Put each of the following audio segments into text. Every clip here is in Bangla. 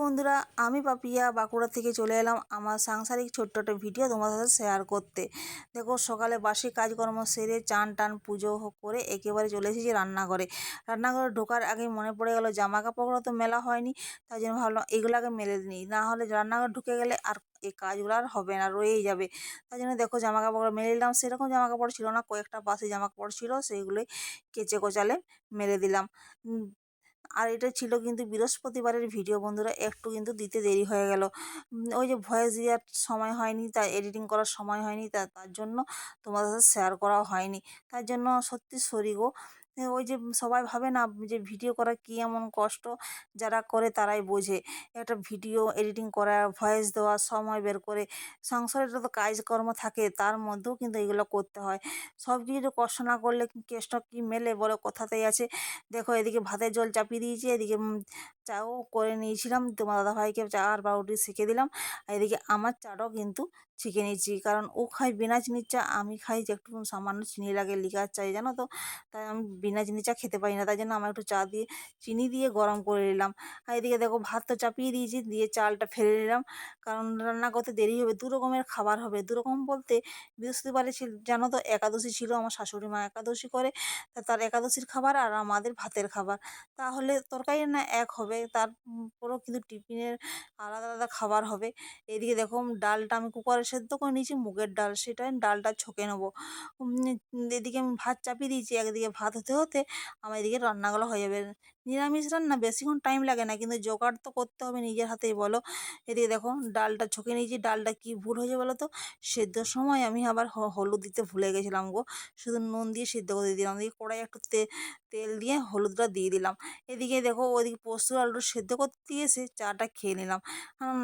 বন্ধুরা, আমি পাপিয়া বাঁকুড়া থেকে চলে এলাম আমার সাংসারিক ছোট্ট একটা ভিডিও তোমাদের সাথে শেয়ার করতে। দেখো, সকালে বাসি কাজকর্ম সেরে চান টান পুজো করে একেবারে চলে এসেছি রান্নাঘরে। রান্নাঘরে ঢোকার আগেই মনে পড়ে গেল জামা কাপড়গুলো তো মেলা হয়নি, তাই জন্য ভাবলাম এগুলো আগে মেলে নিই, না হলে রান্নাঘরে ঢুকে গেলে আর এই কাজগুলো আর হবে না, রয়েই যাবে। তাই জন্য দেখো জামা কাপড় মেলে নিলাম। সেরকম জামা কাপড় ছিল না, কয়েকটা বাসি জামা কাপড় ছিল, সেইগুলোই কেচে কোচালে মেলে দিলাম। আর এটা ছিল কিন্তু বৃহস্পতিবারের ভিডিও বন্ধুরা, একটু কিন্তু দিতে দেরি হয়ে গেল। ওই যে ভয়েস দেওয়ার সময় হয়নি, তাই এডিটিং করার সময় হয়নি, তার জন্য তোমাদের সাথে শেয়ার করাও হয়নি। তার জন্য সত্যি সরি গো। ওই যে সবাই ভাবে না যে ভিডিও করা কী এমন কষ্ট, যারা করে তারাই বোঝে। একটা ভিডিও এডিটিং করা, ভয়েস দেওয়া, সময় বের করে, সংসারের তো কাজকর্ম থাকে, তার মধ্যেও কিন্তু এগুলো করতে হয়। সব কিছু কষ্ট না করলে কেষ্ট কী মেলে বলে কথাতেই আছে। দেখো, এদিকে ভাতের জল চাপিয়ে দিয়েছি, এদিকে চাও করে নিয়েছিলাম, তোমার দাদাভাইকে চা আর পাউরুটি শিখে দিলাম। আর এদিকে আমার চাটাও কিন্তু ছেঁকে নিয়েছি, কারণ ও খায় বিনা চিনির চা, আমি খাই যে একটু সামান্য চিনি লাগে লিকার চাই, জানো তো। তাই আমি বিনা চিনির চা খেতে পারি না, তাই জন্য আমার একটু চা দিয়ে চিনি দিয়ে গরম করে নিলাম। আর এদিকে দেখো ভাত তো চাপিয়ে দিয়েছি, দিয়ে চালটা ফেলে নিলাম, কারণ রান্না করতে দেরি হবে। দু রকমের খাবার হবে, দু রকম বলতে বৃহস্পতিবারে ছিল, জানো তো, একাদশী ছিল, আমার শাশুড়ি মা একাদশী করে, তার একাদশীর খাবার আর আমাদের ভাতের খাবার, তাহলে তরকারি না এক হবে, তারপরেও কিন্তু টিফিনের আলাদা আলাদা খাবার হবে। এদিকে দেখো ডালটা আমি কুকারে সেদ্ধ করে নিয়েছি, মুগের ডাল, সেটা ডালটা ছকে নেবো। এদিকে আমি ভাত চাপিয়ে দিয়েছি, একদিকে ভাত হতে হতে আমার এদিকে রান্নাগুলো হয়ে যাবে। নিরামিষ রান্না বেশিক্ষণ টাইম লাগে না, কিন্তু জোগাড় তো করতে হবে নিজের হাতেই, বলো। এদিকে দেখো ডালটা ছকে নিয়েছি। ডালটা কি ভুল হয়েছে বলো তো, সেদ্ধর সময় আমি আবার হলুদ দিতে ভুলে গেছিলাম গো, শুধু নুন দিয়ে সিদ্ধ করে দিলাম, দিয়ে কড়াই একটু তেল দিয়ে হলুদটা দিয়ে দিলাম। এদিকে দেখো ওইদিকে পোস্ত আলু সেদ্ধ করতে দিয়ে এসে চাটা খেয়ে নিলাম,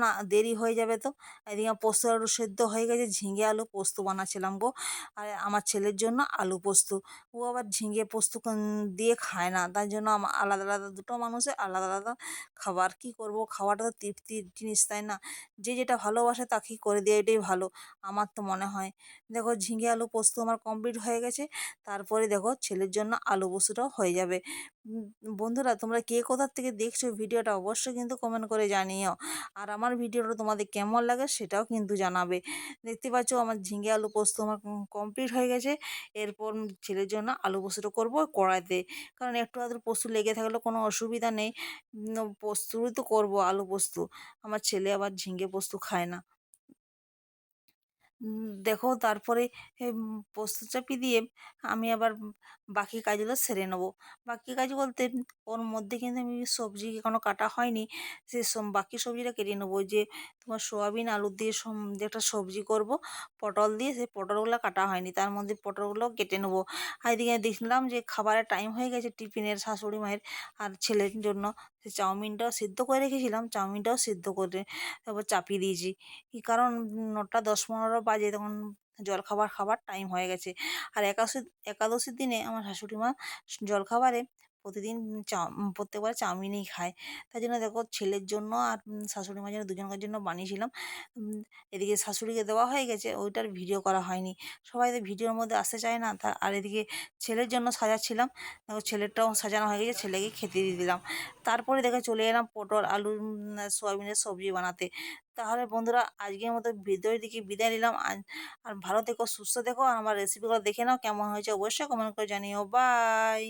না দেরি হয়ে যাবে তো। এদিকে পোস্ত আলু সেদ্ধ হয়ে গেছে, ঝিঙে আলু পোস্ত বানাচ্ছিলাম গো। আর আমার ছেলের জন্য আলু পোস্ত, ও আবার ঝিঙে পোস্ত দিয়ে খায় না, তার জন্য আমার আলাদা আলাদা, দুটো মানুষের আলাদা আলাদা খাবার। কি করব, খাওয়াটা তো তৃপ্তির জিনিস, তাই না? যে যেটা ভালোবাসে তাকেই করে দেয়, এটাই ভালো, আমার তো মনে হয়। দেখো ঝিঙে আলু পোস্ত আমার কমপ্লিট হয়ে গেছে, তারপরে দেখো ছেলের জন্য আলু পোস্তটাও হয়ে যাবে। উম, বন্ধুরা, তোমরা কে কোথার থেকে দেখছো ভিডিওটা অবশ্যই কিন্তু কমেন্ট করে জানিও। আর আমার ভিডিওটা তোমাদের কেমন লাগে সেটাও কিন্তু জানাবে। দেখতে পাচ্ছ আমার ঝিঙে আলু পোস্ত আমার কমপ্লিট হয়ে গেছে। এরপর ছেলের জন্য আলু পোস্তটা করবো কড়াইতে, কারণ একটু আধটু পোস্ত লেগে থাকলে কোনো অসুবিধা নেই। পোস্তই তো করবো, আলু পোস্ত। আমার ছেলে আবার ঝিঙে পোস্ত খায় না। দেখো তারপরে পোস্ত চাপি দিয়ে আমি আবার বাকি কাজগুলো সেরে নেবো। বাকি কাজ বলতে ওর মধ্যে কিন্তু আমি সবজি এখনও কাটা হয়নি, সে বাকি সবজিটা কেটে নেবো। ওই যে তোমার সোয়াবিন আলু দিয়ে যে একটা সবজি করব, পটল দিয়ে, সেই পটলগুলো কাটা হয়নি, তার মধ্যে পটলগুলো কেটে নেবো। আর এদিকে দেখলাম যে খাবারের টাইম হয়ে গেছে টিফিনের, শাশুড়ি মায়ের আর ছেলের জন্য। সে চাউমিনটাও সিদ্ধ করে রেখেছিলাম, চাউমিনটাও সিদ্ধ করে তারপর চাপিয়ে দিয়েছি। কি কারণ 9টা 10-15 বাজে, তখন জলখাবার খাবার টাইম হয়ে গেছে। আর একাদশীর দিনে আমার শাশুড়ি মা জলখাবারে প্রতিদিন প্রত্যেকবার চাউমিনই খায়। তাই জন্য দেখো ছেলের জন্য আর শাশুড়ি মার জন্য, দুজনকার জন্য বানিয়েছিলাম। এদিকে শাশুড়িকে দেওয়া হয়ে গেছে, ওইটার ভিডিও করা হয়নি। সবাই তো ভিডিওর মধ্যে আসতে চায় না, আর এদিকে ছেলের জন্য সাজাচ্ছিলাম। দেখো ছেলেরটাও সাজানো হয়ে গেছে, ছেলেকে খেতে দিয়ে দিলাম। তারপরে দেখে চলে এলাম পটল আলু সয়াবিনের সবজি বানাতে। তাহলে বন্ধুরা, আজকের মতো ভিডিওর দিকে বিদায় নিলাম। আর ভালো থেকো, সুস্থ থেকো, আর আমার রেসিপিগুলো দেখে নাও কেমন হয়েছে, অবশ্যই কমেন্ট করে জানিও। বাই।